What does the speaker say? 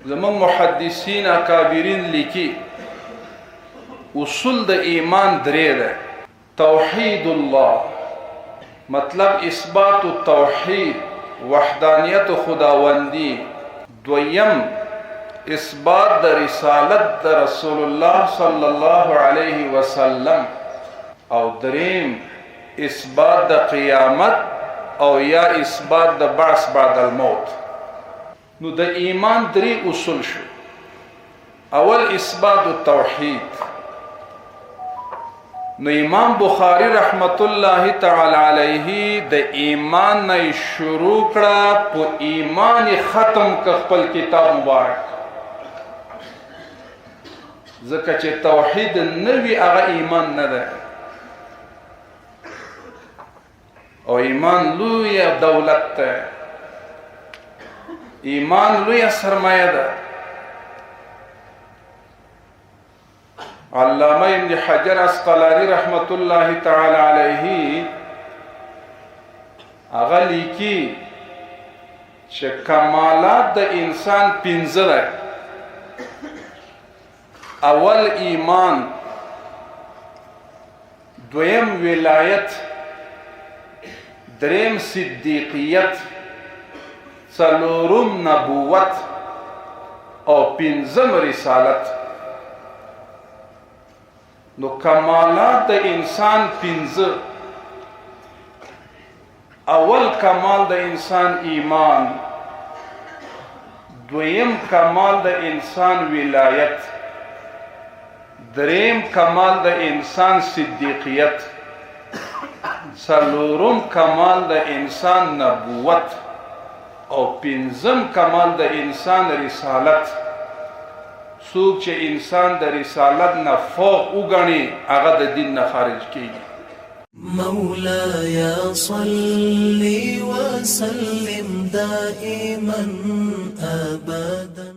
زمون محدثین اکابرین لیکي اصول د ایمان درې ده. توحید الله مطلب اثبات التوحید وحدانیت خداوندی. دویم اثبات د رسالت د رسول الله صلی الله علیه وسلم. او دریم اثبات د قیامت او یا اثبات د بعث بعد الموت. نو د ایمان درې اصول شو. اول اثبات التوحید. نو امام بخاری رحمت الله تعالی علیه د ایمان نه شروع کړه په ایمان ختم ک خپل کتاب مبارک. ځکه چې توحید نوی هغه ایمان نه ده. او ایمان لوی دولت ده. ایمان لوی سرمایه ده. علامه ابن حجر عسقلانی رحمت الله تعالی علیه هغه لیکي چې کمالات د انسان پنځه ده. اول ایمان، دویم ولایت، دریم صدیقیت، څلورم نبوت او پنځم رسالت. نو کمالات د انسان پنځه. اول کمال د انسان ایمان، دویم کمال د انسان ولایت، دریم کمال د انسان صدیقیت، څلورم کمال د انسان نبوت او پنځم کمال د انسان رسالت. څوک چې انسان د رسالت نه فوق وګڼي هغه د دین نه خارج کیږي. مولاي صل وسلم دائما ابدا.